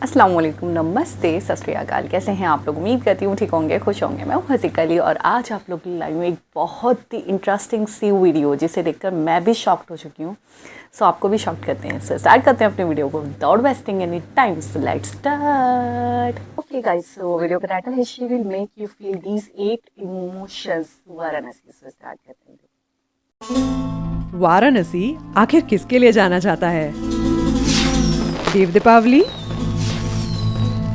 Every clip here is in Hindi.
अस्सलाम वालेकुम, नमस्ते, सत श्री अकाल। कैसे हैं आप लोग? उम्मीद करती हूँ ठीक होंगे, खुश होंगे। मैं हूँ हसीक अली और आज आप लोग लाई हूँ एक बहुत ही इंटरेस्टिंग सी वीडियो जिसे देखकर मैं भी शॉक्ड हो चुकी हूँ। सो आपको भी शॉक्ड करते हैं। सो स्टार्ट करते हैं अपने वीडियो को without wasting any time. So let's start. Okay guys, so video का टाइटल है she will make you feel these 8 emotions Varanasi. So start करते हैं। वाराणसी आखिर किसके लिए जाना चाहता है? देव दीपावली,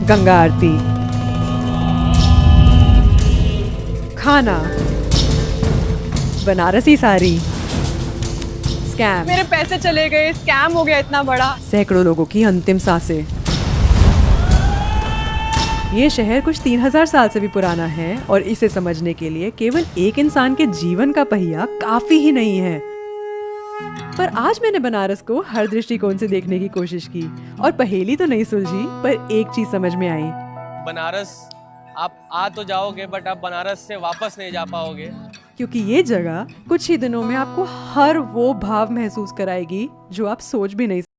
गंगा आरती, खाना, बनारसी साड़ी, स्कैम, मेरे पैसे चले गए, स्कैम हो गया इतना बड़ा। सैकड़ों लोगों की अंतिम सांसें। ये शहर कुछ 3000 साल से भी पुराना है और इसे समझने के लिए केवल एक इंसान के जीवन का पहिया काफी ही नहीं है। पर आज मैंने बनारस को हर दृष्टिकोण से देखने की कोशिश की और पहेली तो नहीं सुलझी, पर एक चीज समझ में आई। बनारस आप आ तो जाओगे बट आप बनारस से वापस नहीं जा पाओगे, क्योंकि ये जगह कुछ ही दिनों में आपको हर वो भाव महसूस कराएगी जो आप सोच भी नहीं सकते।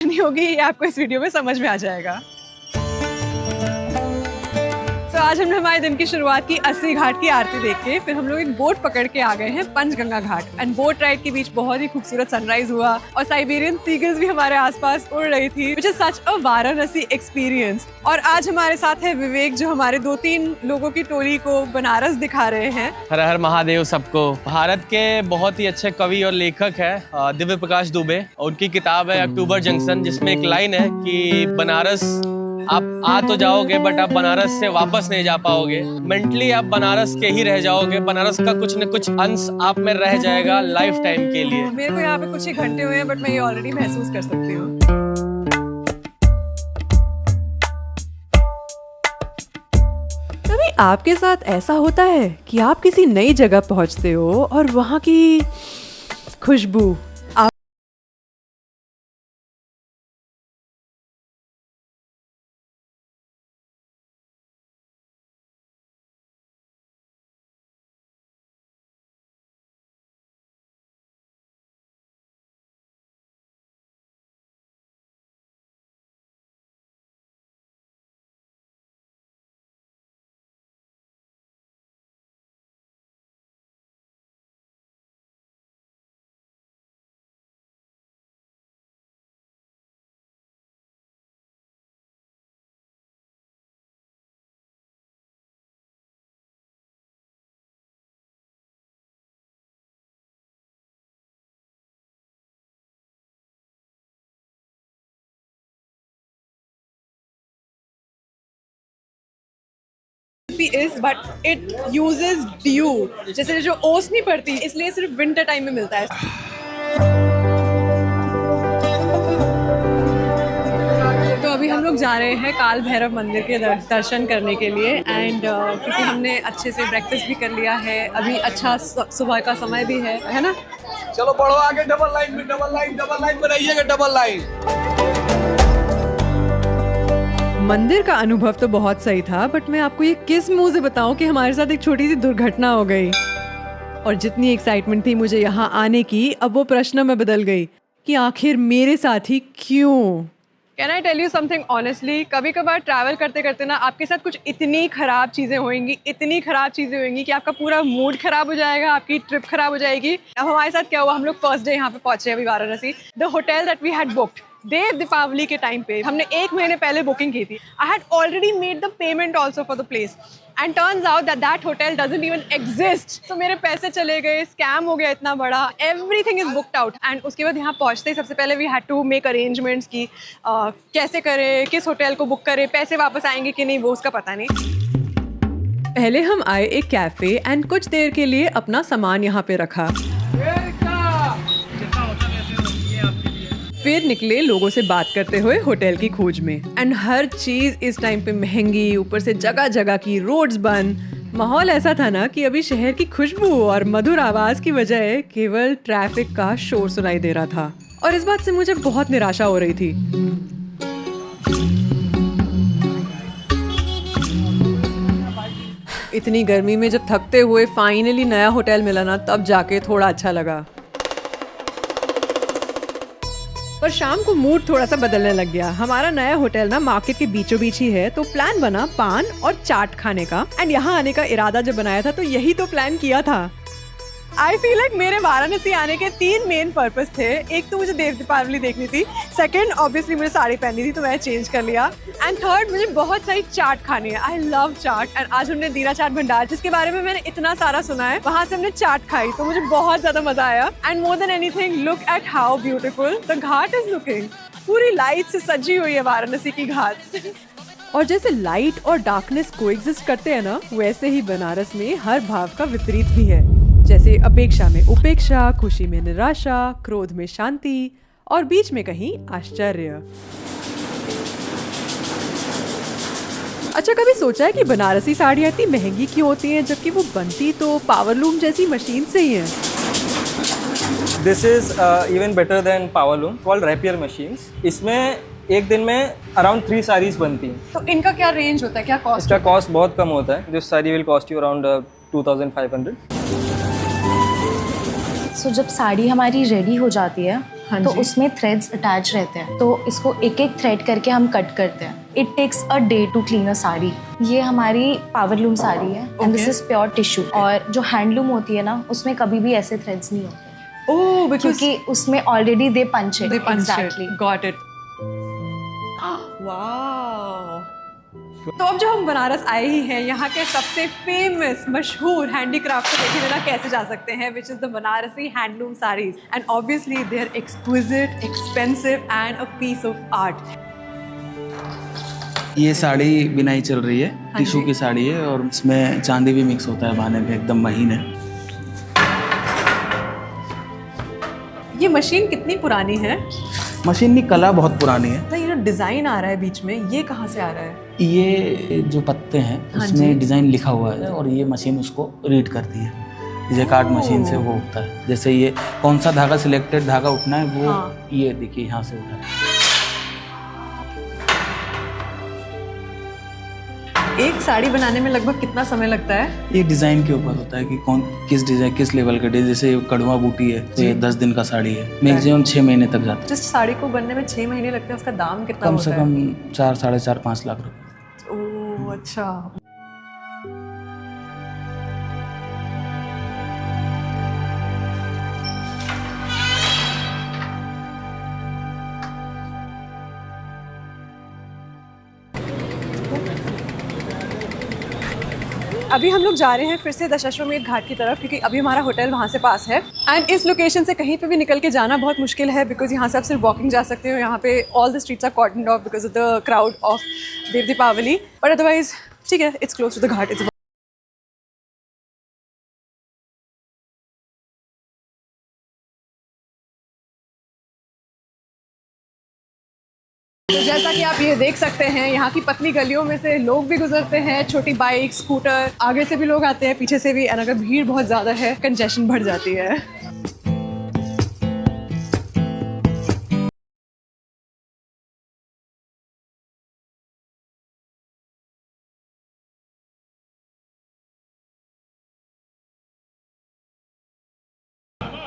नहीं होगी, ये आपको इस वीडियो में समझ में आ जाएगा। तो आज हमने हमारे दिन की शुरुआत की अस्सी घाट की आरती देख के, फिर हम लोग एक बोट पकड़ के आ गए हैं पंचगंगा घाट। एंड बोट राइड के बीच बहुत ही खूबसूरत सनराइज हुआ और साइबेरियन सीगल्स भी हमारे आसपास उड़ रही थी, which is such a Varanasi experience. और आज हमारे साथ है विवेक, जो हमारे 2-3 लोगों की टोली को बनारस दिखा रहे हैं। हर हर महादेव सबको। भारत के बहुत ही अच्छे कवि और लेखक है दिव्य प्रकाश दुबे। उनकी किताब है अक्टूबर जंक्शन, जिसमें एक लाइन है कि बनारस आप आ तो जाओगे बट आप बनारस से वापस नहीं जा पाओगे। मेंटली आप बनारस के ही रह जाओगे। बनारस का कुछ न कुछ अंश आप में रह जाएगा लाइफ टाइम के लिए। मेरे को यहाँ पे कुछ ही घंटे हुए हैं बट मैं ये ऑलरेडी महसूस कर सकती हूँ। कभी आपके साथ ऐसा होता है कि आप किसी नई जगह पहुंचते हो और वहां की खुशबू is but it uses dew, जैसे जो ओस नहीं पड़ती, इसलिए सिर्फ विंटर टाइम में मिलता है। तो अभी हम लोग जा रहे हैं काल भैरव मंदिर के दर्शन करने के लिए। एंड क्योंकि हमने अच्छे से ब्रेकफास्ट भी कर लिया है, अभी अच्छा सुबह का समय भी है ना। चलो बढ़ो आगे, डबल लाइन बनाइएगा, डबल लाइन। मंदिर का अनुभव तो बहुत सही था, बट मैं आपको ये किस मुंह से बताऊं कि हमारे साथ एक छोटी सी दुर्घटना हो गई। और जितनी एक्साइटमेंट थी मुझे यहाँ आने की, अब वो प्रश्न में बदल गई कि आखिर मेरे साथ ही क्यों। Can I tell you something honestly, कभी कभार ट्रैवल करते करते ना आपके साथ कुछ इतनी खराब चीज़ें होंगी कि आपका पूरा मूड खराब हो जाएगा, आपकी ट्रिप खराब हो जाएगी। अब हमारे साथ क्या हुआ, हम लोग फर्स्ट डे यहाँ पे पहुंचे अभी Varanasi. The hotel that we had booked Dev Deepawali के टाइम पे हमने 1 महीने पहले बुकिंग की थी. I had already made the payment also for the place and turns out that hotel doesn't even exist. तो मेरे पैसे चले गए, स्कैम हो गया इतना बड़ा, everything is booked out. And उसके बाद यहाँ पहुँचते ही सबसे पहले we had to make arrangements की कैसे करें, किस होटल को बुक करें, पैसे वापस आएंगे कि नहीं वो उसका पता नहीं. पहले हम आए एक कैफे एंड कुछ देर के लिए अपना सामान यहाँ पे रखा. फिर निकले लोगों से बात करते हुए होटल की खोज में. एंड हर चीज इस टाइम पे महंगी, ऊपर से जगह जगह की रोड्स बंद. माहौल ऐसा था ना कि अभी शहर की खुशबू और मधुर आवाज की बजाय केवल ट्रैफिक का शोर सुनाई दे रहा था. और इस बात से मुझे बहुत निराशा हो रही थी. इतनी गर्मी में जब थकते हुए फाइनली नया होटल मिला ना, तब जाके थोड़ा अच्छा लगा. पर शाम को मूड थोड़ा सा बदलने लग गया. हमारा नया होटल ना मार्केट के बीचों बीच ही है, तो प्लान बना पान और चाट खाने का. एंड यहाँ आने का इरादा जब बनाया था तो यही तो प्लान किया था. आई फील लाइक मेरे वाराणसी आने के 3 मेन पर्पस थे. एक तो मुझे देव दीपावली देखनी थी, सेकंड ऑब्वियसली मुझे साड़ी पहननी थी तो मैं चेंज कर लिया, एंड थर्ड मुझे बहुत सारी चाट खानी है. I love chaat. एंड आज हमने दीरा चाट भंडार, जिसके बारे में मैंने इतना सारा सुना है, वहाँ से हमने चाट खाई तो मुझे बहुत ज्यादा मजा आया. And more than anything, look at how beautiful the Ghat is looking. पूरी लाइट से सजी हुई है वाराणसी की घाट. और जैसे लाइट और डार्कनेस कोएग्जिस्ट करते हैं ना, वैसे ही बनारस में हर भाव का विपरीत भी है. जैसे अपेक्षा में उपेक्षा, खुशी में निराशा, क्रोध में शांति और बीच में कहीं आश्चर्य. अच्छा, कभी सोचा है कि बनारसी साड़ियाँ इतनी महंगी क्यों होती हैं, जबकि वो बनती तो पावरलूम जैसी मशीन से ही हैं? This is even better than Powerloom, called rapier machines. इसमें एक दिन में अराउंड 3 साड़ीज बनती हैं. तो इनका क्या रेंज होता है, क्या कॉस्ट? इसका कॉस्ट बहुत कम होता है. This sari will cost you around 2500. सो जब साड़ी हमारी रेडी हो जाती है तो उसमें थ्रेड्स अटैच रहते हैं, तो इसको एक एक थ्रेड करके हम कट करते हैं. It takes a day to clean a sari. ये हमारी पावरलूम साड़ी है and this is pure tissue. और जो हैंडलूम होती है ना, उसमें कभी भी ऐसे थ्रेड्स नहीं होते. ओह, क्योंकि उसमें already they punch it. Exactly, got it. Wow. तो अब जो हम बनारस आए ही हैं, यहाँ के सबसे फेमस मशहूर हैंडीक्राफ्ट को देखे बिना कैसे जा सकते हैं, which is the Banarasi handloom saris. And obviously they are exquisite, expensive and a piece of art. ये साड़ी बिनाई चल रही है, टिश्यू की साड़ी है और इसमें चांदी भी मिक्स होता है बाने में, एकदम महीन है. ये मशीन कितनी पुरानी है? मशीन की कला बहुत पुरानी है. तो ये जो डिज़ाइन आ रहा है बीच में, ये कहाँ से आ रहा है? ये जो पत्ते हैं उसमें डिज़ाइन लिखा हुआ है और ये मशीन उसको रीड करती है. जेकार्ड मशीन से वो उठता है. जैसे ये कौन सा धागा, सिलेक्टेड धागा उठना है वो, ये देखिए यहाँ से उठा है. एक साड़ी बनाने में लगभग कितना समय लगता है? ये डिज़ाइन के ऊपर होता है कि कौन किस डिज़ाइन, किस लेवल का डिज़ाइन. जैसे कड़वा बूटी है तो ये 10 दिन का साड़ी है, मैक्सिमम 6 महीने तक जाता है. जिस साड़ी को बनने में 6 महीने लगते हैं, उसका दाम कितना कम होता से है? कम 4, 4.5, 5 लाख रुपए. ओह, अच्छा. अभी हम लोग जा रहे हैं फिर से दशाश्वमेध घाट की तरफ, क्योंकि अभी हमारा होटल वहाँ से पास है. एंड इस लोकेशन से कहीं पे भी निकल के जाना बहुत मुश्किल है, बिकॉज यहाँ से आप सिर्फ वॉकिंग जा सकते हो. यहाँ पे all the streets are cordoned off because of the crowd of Dev Deepawali. But otherwise ठीक है, it's close to the ghat. तो जैसा कि आप ये देख सकते हैं, यहाँ की पतली गलियों में से लोग भी गुजरते हैं, छोटी बाइक, स्कूटर, आगे से भी लोग आते हैं, पीछे से भी. और अगर भीड़ बहुत ज़्यादा है, कंजेशन बढ़ जाती है.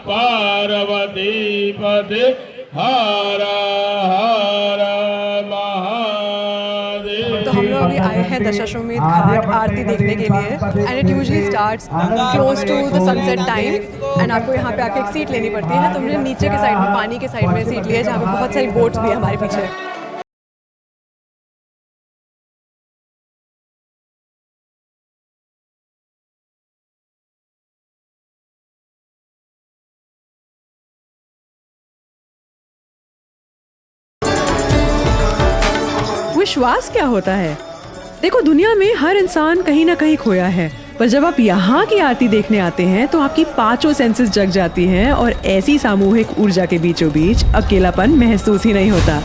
पार्वती पदे हर हर महादेव. तो हम लोग अभी आए हैं दशाश्वमेध घाट आरती देखने के लिए and it usually starts close to the sunset time and आपको यहाँ पे आके एक सीट लेनी पड़ती है। तो हमने नीचे के साइड में पानी के साइड में सीट ली है जहाँ पे बहुत सारी बोट्स भी है हमारे पीछे। विश्वास क्या होता है? देखो, दुनिया में हर इंसान कहीं ना कहीं खोया है, पर जब आप यहाँ की आरती देखने आते हैं तो आपकी पांचों सेंसेस जग जाती हैं और ऐसी सामूहिक ऊर्जा के बीचों बीच अकेलापन महसूस ही नहीं होता।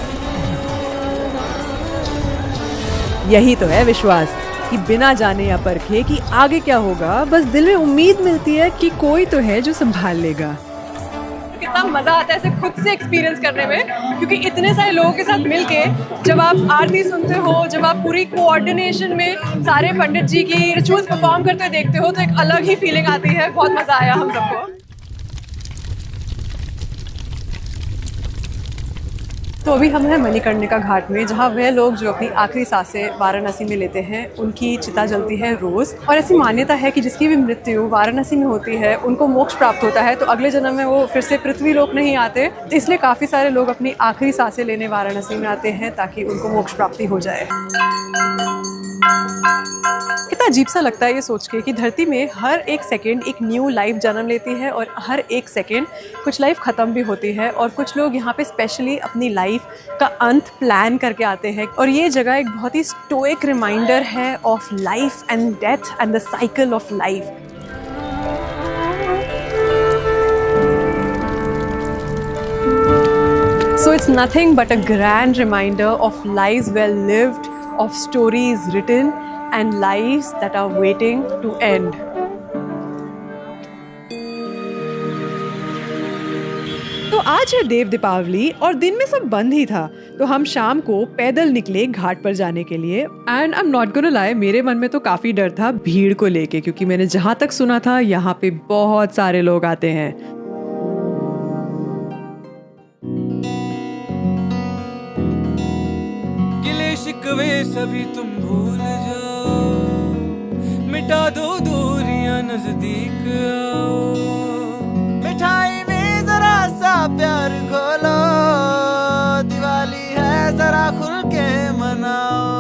यही तो है विश्वास, कि बिना जाने या परखे कि आगे क्या होगा, बस दिल में उम्मीद मिलती है कि कोई तो है जो संभाल लेगा। कितना मजा आता है इसे खुद से एक्सपीरियंस करने में, क्योंकि इतने सारे लोगों के साथ मिलके जब आप आरती सुनते हो, जब आप पूरी कोऑर्डिनेशन में सारे पंडित जी की रिचुअल्स परफॉर्म करते हुए देखते हो, तो एक अलग ही फीलिंग आती है। बहुत मजा आया हम सबको। तो अभी हम हैं मणिकर्णिका घाट में, जहाँ वह लोग जो अपनी आखिरी सांसें वाराणसी में लेते हैं उनकी चिता जलती है रोज़। और ऐसी मान्यता है कि जिसकी भी मृत्यु वाराणसी में होती है उनको मोक्ष प्राप्त होता है, तो अगले जन्म में वो फिर से पृथ्वी लोक नहीं आते। इसलिए काफ़ी सारे लोग अपनी आखिरी सांसें लेने वाराणसी में आते हैं ताकि उनको मोक्ष प्राप्ति हो जाए। कितना अजीब सा लगता है ये सोच के कि धरती में हर एक सेकंड एक न्यू लाइफ जन्म लेती है और हर एक सेकंड कुछ लाइफ ख़त्म भी होती है। और कुछ लोग यहाँ पे स्पेशली अपनी लाइफ का अंत प्लान करके आते हैं। और ये जगह एक बहुत ही स्टोइक रिमाइंडर है of life and death and the cycle of life. So it's nothing but a grand reminder of lives well lived, of stories written and lives that are waiting to end. तो आज है देव दीपावली और दिन में सब बंद ही था, तो हम शाम को पैदल निकले घाट पर जाने के लिए। And I am not gonna lie, मेरे मन में तो काफी डर था भीड़ को लेके, क्योंकि मैंने जहाँ तक सुना था यहाँ पे बहुत सारे लोग आते हैं। गिले शिकवे सभी तुम भूल जाओ, मिटा दो दूरियां नजदीक आओ, मिठाई में जरा सा प्यार खोलो, दिवाली है जरा खुल के मनाओ।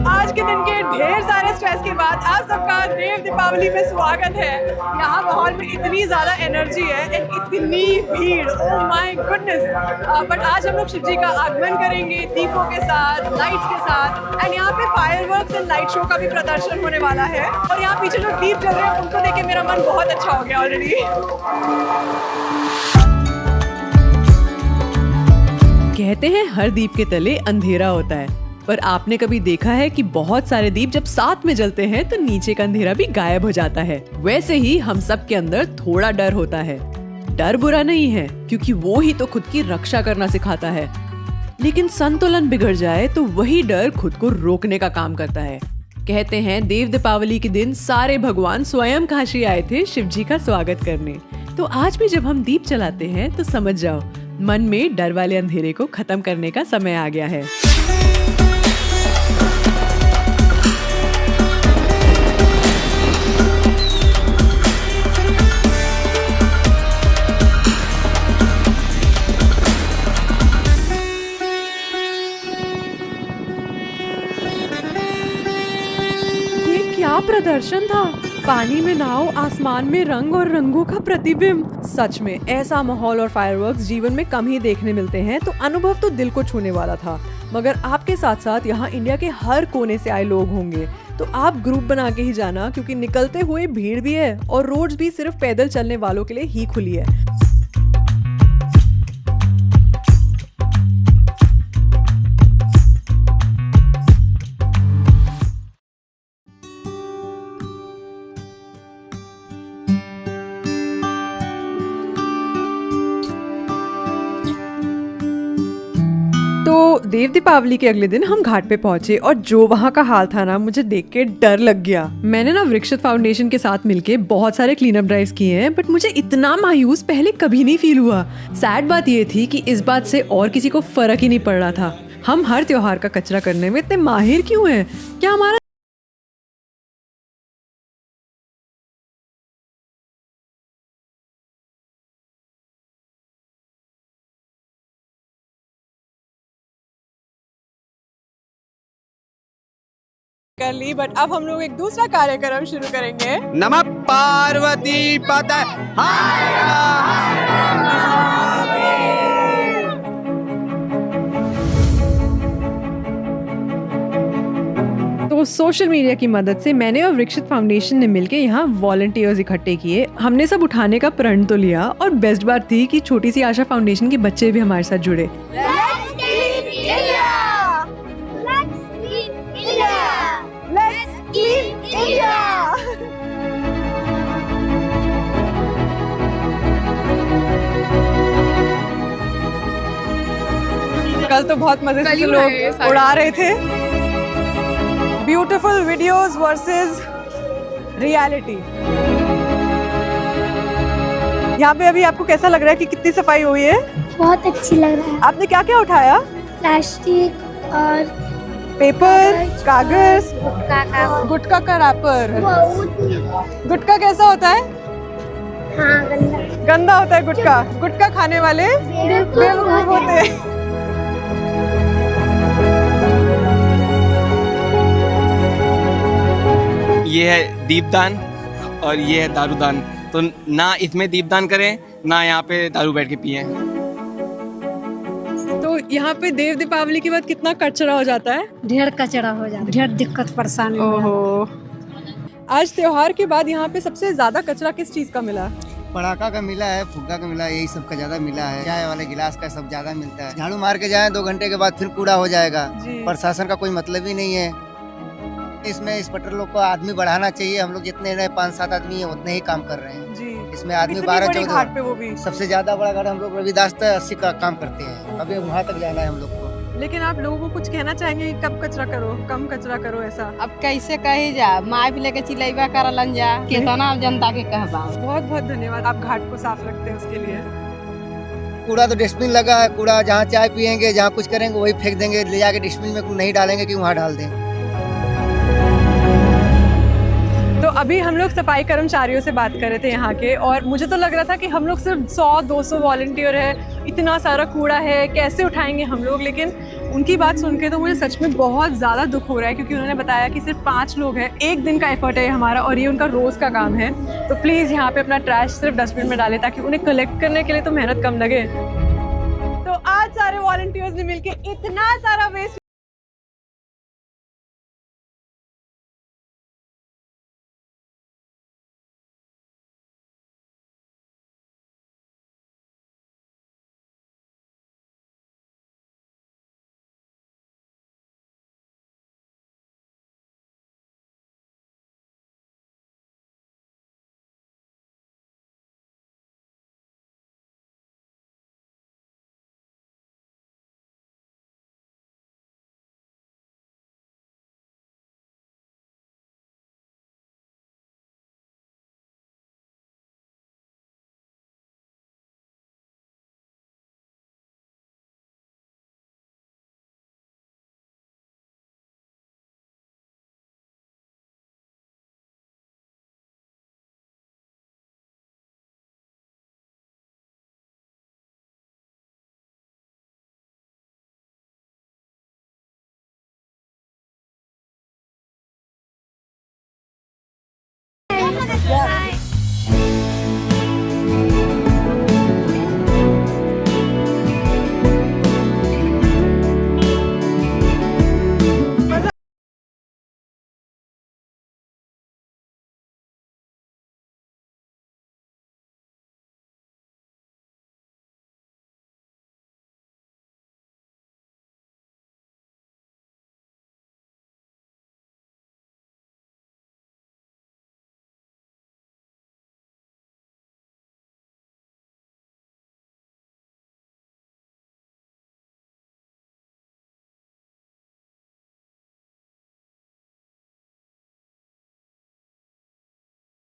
आज के दिन के ढेर सारे स्ट्रेस के बाद आप सबका देव दीपावली में स्वागत है। यहाँ माहौल में इतनी ज़्यादा एनर्जी है एंड इतनी भीड़, ओह माय गुडनेस। बट आज हम लोग शिव जी का आगमन करेंगे दीपों के साथ, लाइट्स के साथ। एंड यहाँ पे फायरवर्क्स एंड लाइट शो का भी प्रदर्शन होने वाला है। और यहाँ पीछे जो दीप जल रहे हैं उनको देख के मेरा मन बहुत अच्छा हो गया ऑलरेडी। कहते हैं हर दीप के तले अंधेरा होता है, पर आपने कभी देखा है कि बहुत सारे दीप जब साथ में जलते हैं तो नीचे का अंधेरा भी गायब हो जाता है? वैसे ही हम सब के अंदर थोड़ा डर होता है। डर बुरा नहीं है, क्योंकि वो ही तो खुद की रक्षा करना सिखाता है। लेकिन संतुलन बिगड़ जाए तो वही डर खुद को रोकने का काम करता है। कहते हैं देव दीपावली के दिन सारे भगवान स्वयं काशी आए थे शिव जी का स्वागत करने। तो आज भी जब हम दीप जलाते हैं तो समझ जाओ, मन में डर वाले अंधेरे को खत्म करने का समय आ गया है। क्या प्रदर्शन था! पानी में नाव, आसमान में रंग और रंगों का प्रतिबिंब। सच में ऐसा माहौल और फायरवर्क्स जीवन में कम ही देखने मिलते हैं, तो अनुभव तो दिल को छूने वाला था। मगर आपके साथ साथ यहाँ इंडिया के हर कोने से आए लोग होंगे, तो आप ग्रुप बना के ही जाना, क्योंकि निकलते हुए भीड़ भी है और रोड्स भी सिर्फ पैदल चलने वालों के लिए ही खुली है। देव दीपावली के अगले दिन हम घाट पे पहुंचे और जो वहाँ का हाल था ना, मुझे देख के डर लग गया। मैंने ना वृक्षित फाउंडेशन के साथ मिलके बहुत सारे क्लीन अप ड्राइव्स किए हैं, बट मुझे इतना मायूस पहले कभी नहीं फील हुआ। सैड बात ये थी कि इस बात से और किसी को फर्क ही नहीं पड़ रहा था। हम हर त्योहार का कचरा करने में इतने माहिर क्यों हैं? क्या हमारा कर ली, बट अब हम लोग एक दूसरा कार्यक्रम शुरू करेंगे। नमः पार्वती पतये। तो सोशल मीडिया की मदद से मैंने और वृक्षित फाउंडेशन ने मिलके यहाँ वॉलंटियर्स इकट्ठे किए। हमने सब उठाने का प्रण तो लिया, और बेस्ट बात थी कि छोटी सी आशा फाउंडेशन के बच्चे भी हमारे साथ जुड़े। कल तो बहुत मजे से लोग उड़ा रहे थे। Beautiful videos versus reality. यहाँ पे अभी आपको कैसा लग रहा है कि कितनी सफाई हुई है? बहुत अच्छी लग रहा है। आपने क्या क्या उठाया? प्लास्टिक और पेपर, कागज, गुटखा का रैपर। गुटखा कैसा होता है? हाँ, गंदा होता है गुटखा। गुटखा खाने वाले बेवकूफ होते हैं। ये है दीपदान और ये है दारूदान। तो ना इसमें दीपदान करें, ना यहाँ पे दारू बैठ के पिए। तो यहाँ पे देव दीपावली के बाद कितना कचरा हो जाता है? ढेर कचरा हो जाता है, ढेर दिक्कत परेशानी। ओहो। आज त्योहार के बाद यहाँ पे सबसे ज्यादा कचरा किस चीज का मिला? पटाखा का मिला है, फुग्गा का मिला है, यही सब का ज्यादा मिला है। चाय वाले गिलास का सब ज्यादा मिलता है। झाड़ू मार के जाएं 2 घंटे के बाद फिर कूड़ा हो जाएगा। प्रशासन का कोई मतलब ही नहीं है इसमें। इस पटर लोग को आदमी बढ़ाना चाहिए। हम लोग जितने 5-7 आदमी है उतने ही काम कर रहे हैं जी। इसमें आदमी 12-14 सबसे ज्यादा बड़ा घाट हम लोग रविदास 80 का काम करते हैं। अभी वहाँ तक जाना है हम लोग को। लेकिन आप लोगों को कुछ कहना चाहेंगे कि कब कचरा करो, कम कचरा करो ऐसा? अब कैसे कही जा, माँ भी लेके चिल्लाइबा करलन जा, कितना जनता के कहबा। बहुत बहुत धन्यवाद। आप घाट को साफ रखते हैं उसके लिए। कूड़ा तो डस्टबिन लगा है। कूड़ा जहाँ चाय पियेंगे, जहाँ कुछ करेंगे वही फेंक देंगे, ले जाके डस्टबिन में नहीं डालेंगे कि वहाँ डाल दें। तो अभी हम लोग सफाई कर्मचारियों से बात कर रहे थे यहाँ के, और मुझे तो लग रहा था कि हम लोग सिर्फ 100-200 वॉलंटियर है, इतना सारा कूड़ा है, कैसे उठाएंगे हम लोग। लेकिन उनकी बात सुन के तो मुझे सच में बहुत ज़्यादा दुख हो रहा है, क्योंकि उन्होंने बताया कि सिर्फ 5 लोग हैं, 1 दिन का एफर्ट है हमारा, और ये उनका रोज़ का काम है। तो प्लीज़ यहाँ पे अपना ट्रैश सिर्फ डस्टबिन में डालें, ताकि उन्हें कलेक्ट करने के लिए तो मेहनत कम लगे। तो आज सारे वॉलंटियर्स ने मिलकर इतना सारा वेस्ट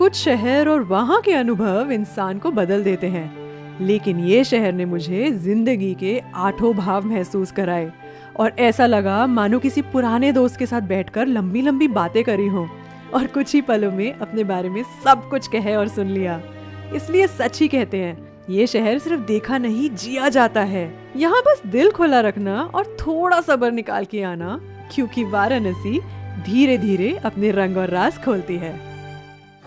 कुछ शहर और वहाँ के अनुभव इंसान को बदल देते हैं, लेकिन ये शहर ने मुझे जिंदगी के 8 भाव महसूस कराए और ऐसा लगा मानो किसी पुराने दोस्त के साथ बैठकर लंबी लंबी बातें करी हो और कुछ ही पलों में अपने बारे में सब कुछ कहे और सुन लिया। इसलिए सच ही कहते हैं, ये शहर सिर्फ देखा नहीं जिया जाता है। यहाँ बस दिल खुला रखना और थोड़ा सब्र निकाल के आना, क्योंकि वाराणसी धीरे धीरे अपने रंग और राज खोलती है।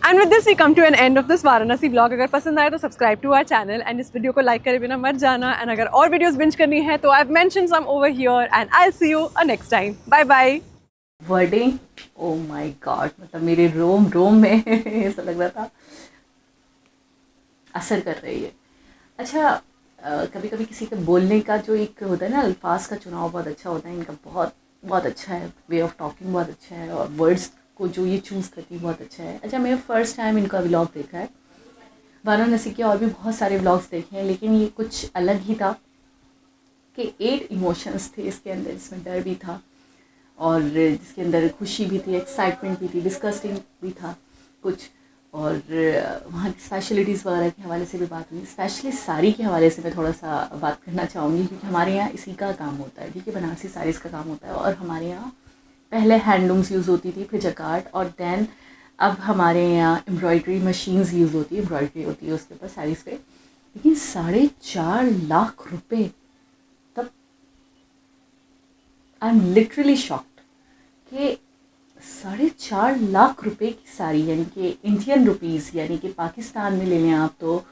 And with this we come to an end of this Varanasi blog. अगर पसंद आए तो subscribe to our channel and इस वीडियो को लाइक करे बिना मत जाना। एंड अगर और वीडियोस बिंज करनी है तो I have mentioned some over here and I will see you next time. Bye bye. Wording, oh my god, मतलब मेरे रोम रोम में ऐसा लग रहा था असर कर रही है। अच्छा, कभी कभी किसी के बोलने का जो एक होता है ना, अल्फाज का चुनाव बहुत अच्छा होता है इनका, बहुत अच्छा है, वे ऑफ टॉकिंग बहुत अच्छा है और वर्ड्स को जो ये चूज़ करती है बहुत अच्छा है। अच्छा, मैंने फर्स्ट टाइम इनका व्लॉग देखा है। वाराणसी के और भी बहुत सारे व्लॉग्स देखे हैं, लेकिन ये कुछ अलग ही था कि 8 इमोशंस थे इसके अंदर, जिसमें डर भी था और जिसके अंदर खुशी भी थी, एक्साइटमेंट भी थी, डिस्कस्टिंग भी था कुछ, और वहाँ की स्पेशलिटीज़ वगैरह के हवाले से भी बात हुई। स्पेशली साड़ी के हवाले से मैं थोड़ा सा बात करना चाहूँगी, क्योंकि हमारे यहाँ इसी का काम होता है, ठीक है, बनारसी साड़ीज़ का काम होता है। और हमारे यहाँ पहले हैंडलूम्स यूज़ होती थी, फिर जकार्ड, और दैन अब हमारे यहाँ एम्ब्रॉयडरी मशीन्स यूज़ होती है, एम्ब्रॉयडरी होती है उसके ऊपर साड़ीज़ पे। लेकिन 4.5 लाख रुपए, तब आई एम लिटरली शॉक्ड कि 4.5 लाख रुपए की साड़ी, यानी कि इंडियन रुपीज़, यानी कि पाकिस्तान में ले लें आप तो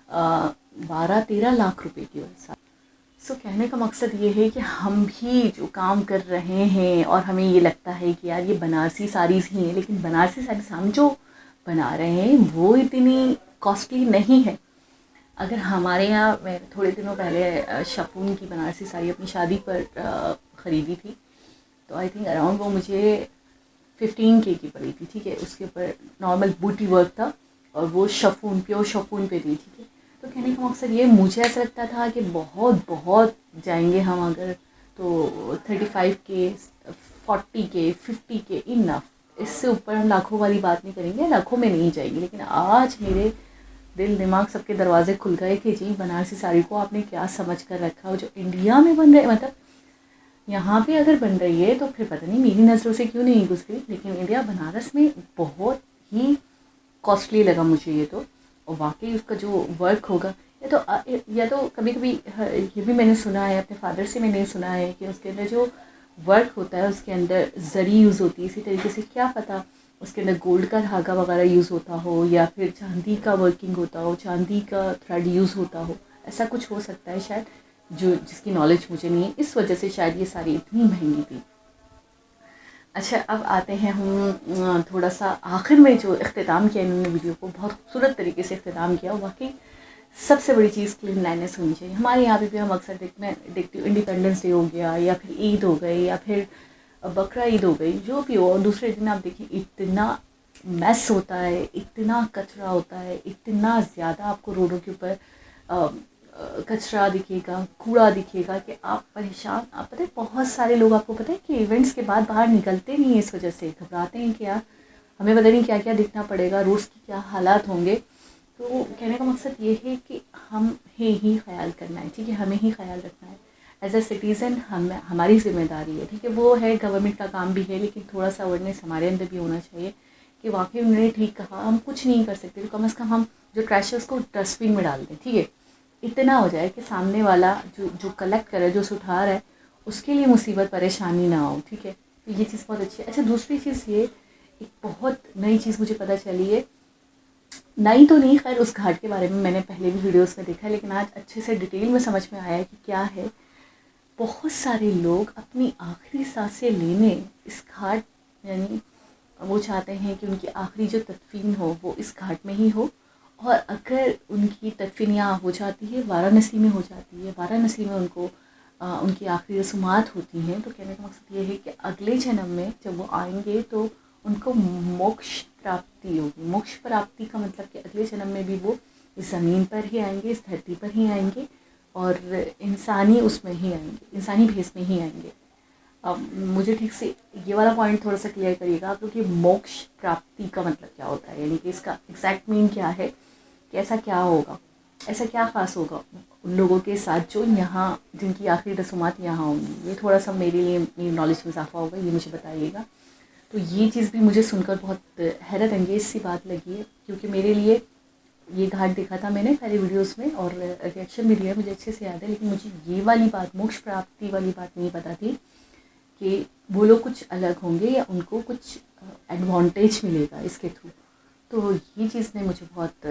12-13 लाख रुपए की साड़ी। सो कहने का मकसद ये है कि हम भी जो काम कर रहे हैं और हमें ये लगता है कि यार ये बनारसी साड़ीज़ ही हैं, लेकिन बनारसी साड़ीज़ हम जो बना रहे हैं वो इतनी कॉस्टली नहीं है। अगर हमारे यहाँ, मैं थोड़े दिनों पहले शफून की बनारसी साड़ी अपनी शादी पर ख़रीदी थी, तो आई थिंक अराउंड वो मुझे 15K की पड़ी थी, ठीक है। उसके ऊपर नॉर्मल बूटी वर्क था और वो शफून, प्योर शफून पे थी, ठीक है। तो कहने का मकसद ये, मुझे ऐसा लगता था कि बहुत जाएंगे हम अगर तो 35K, 40K, 50K इनफ, इससे ऊपर हम लाखों वाली बात नहीं करेंगे, लाखों में नहीं जाएंगे। लेकिन आज मेरे दिल दिमाग सबके दरवाजे खुल गए कि जी बनारसी साड़ी को आपने क्या समझ कर रखा हो, जो इंडिया में बन रहे, मतलब यहाँ पे अगर बन रही है तो फिर पता नहीं मेरी नज़रों से क्यों नहीं गुजरी, लेकिन इंडिया बनारस में बहुत ही कॉस्टली लगा मुझे ये तो। और वाकई उसका जो वर्क होगा, या तो कभी कभी ये भी मैंने सुना है, अपने फादर से मैंने सुना है कि उसके अंदर जो वर्क होता है उसके अंदर जरी यूज़ होती है, इसी तरीके से क्या पता उसके अंदर गोल्ड का धागा वगैरह यूज़ होता हो, या फिर चांदी का वर्किंग होता हो, चांदी का थ्रेड यूज़ होता हो, ऐसा कुछ हो सकता है शायद, जो जिसकी नॉलेज मुझे नहीं है, इस वजह से शायद ये साड़ी इतनी महंगी थी। अच्छा, अब आते हैं हम थोड़ा सा आखिर में जो इख्तिताम किया इन्होंने वीडियो को, बहुत खूबसूरत तरीके से इख्तिताम किया। वाकई सबसे बड़ी चीज़ क्लीनलीनेस होनी चाहिए। हमारे यहाँ पे भी हम अक्सर देखती हूँ, इंडिपेंडेंस डे हो गया या फिर ईद हो गई या फिर बकरा ईद हो गई, जो भी हो, और दूसरे दिन आप देखिए इतना मैस होता है, इतना कचरा होता है, इतना ज़्यादा आपको रोडों के ऊपर कचरा दिखेगा, कूड़ा दिखेगा कि आप परेशान। आप पता है बहुत सारे लोग, आपको पता है कि इवेंट्स के बाद बाहर निकलते नहीं हैं, इस वजह से घबराते हैं कि यार हमें पता नहीं क्या क्या दिखना पड़ेगा, रोज़ की क्या हालात होंगे। तो कहने का मकसद ये है कि हमें ही ख्याल करना है, ठीक है, हमें ही ख्याल रखना है एज ए सिटीज़न, हमारी जिम्मेदारी है, ठीक है। वो है गवर्नमेंट का काम भी है, लेकिन थोड़ा सा अवेयरनेस हमारे अंदर भी होना चाहिए कि वाकई उन्होंने ठीक कहा, हम कुछ नहीं कर सकते तो कम से कम हम जो ट्रैश है उसको डस्टबिन में डाल दें, ठीक है। इतना हो जाए कि सामने वाला जो कलेक्ट कर रहा है, जो उठा रहा है, उसके लिए मुसीबत परेशानी ना हो, ठीक है। तो ये चीज़ बहुत अच्छी है। अच्छा, दूसरी चीज़ ये, एक बहुत नई चीज़ मुझे पता चली है, नई तो नहीं, खैर उस घाट के बारे में मैंने पहले भी वीडियोस में देखा है, लेकिन आज अच्छे से डिटेल में समझ में आया है कि क्या है। बहुत सारे लोग अपनी आखिरी सांसें लेने इस घाट, यानी वो चाहते हैं कि उनकी आखिरी जो तदफीन हो वो इस घाट में ही हो, और अगर उनकी तदफीन यहाँ हो जाती है, वाराणसी में हो जाती है, वाराणसी में उनको उनकी आखिरी रसूमात होती हैं, तो कहने का मकसद ये है कि अगले जन्म में जब वो आएंगे तो उनको मोक्ष प्राप्ति होगी। मोक्ष प्राप्ति का मतलब कि अगले जन्म में भी वो इस ज़मीन पर ही आएंगे, इस धरती पर ही आएंगे और इंसानी उसमें ही आएंगे, इंसानी भेस में ही आएंगे। मुझे ठीक से ये वाला पॉइंट थोड़ा सा क्लियर करिएगा आप लोग कि मोक्ष प्राप्ति का मतलब क्या होता है, यानी कि इसका एग्जैक्ट मीन क्या है, कि ऐसा क्या होगा, ऐसा क्या ख़ास होगा उन लोगों के साथ जो यहाँ जिनकी आखिरी रसूमात यहाँ होंगी। ये थोड़ा सा मेरे लिए मेरी नॉलेज में इजाफा होगा, ये मुझे बताइएगा। तो ये चीज़ भी मुझे सुनकर बहुत हैरत अंगेज सी बात लगी है, क्योंकि मेरे लिए ये घाट देखा था मैंने पहले वीडियोस में और रिएक्शन भी दिया, मुझे अच्छे से याद है, लेकिन मुझे ये वाली बात मोक्ष प्राप्ति वाली बात नहीं पता थी कि वो लोग कुछ अलग होंगे या उनको कुछ एडवांटेज मिलेगा इसके थ्रू। तो ये चीज़ ने मुझे बहुत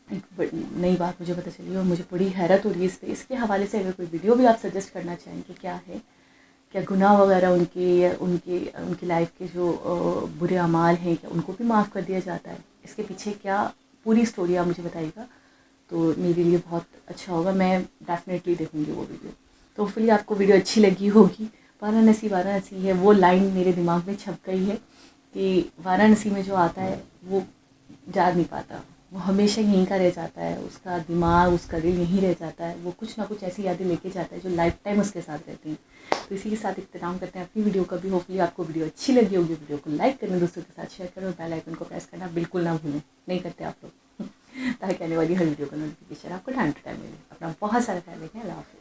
एक नई बात मुझे पता चली और मुझे बड़ी हैरत हो रही है इस पर। इसके हवाले से अगर कोई वीडियो भी आप सजेस्ट करना चाहें कि क्या है, क्या गुनाह वगैरह उनकी लाइफ के जो बुरे अमाल हैं क्या उनको भी माफ़ कर दिया जाता है, इसके पीछे क्या पूरी स्टोरी आप मुझे बताइएगा तो मेरे लिए बहुत अच्छा होगा। मैं डेफिनेटली देखूँगी वो वीडियो। तो फिर आपको वीडियो अच्छी लगी होगी। वाराणसी है वो लाइन मेरे दिमाग में छप गई है कि वाराणसी में जो आता है वो जा नहीं पाता, वो हमेशा यहीं का रह जाता है, उसका दिमाग उसका दिल यहीं रह जाता है, वो कुछ ना कुछ ऐसी यादें लेके जाता है जो लाइफ टाइम उसके साथ रहती हैं। तो इसी के साथ इख्तिताम करते हैं अपनी वीडियो का भी। होपफुली आपको वीडियो अच्छी लगी होगी। वीडियो को लाइक करना, दोस्तों के साथ शेयर करें और बेल आइकन को प्रेस करना बिल्कुल ना भूलें, नहीं करते आप लोग, ताकि आने वाली हर वीडियो का नोटिफिकेशन आपको टाइम टू टाइम मिले। अपना बहुत सारा ख्याल रखें। अल्लाह हाफ़िज़।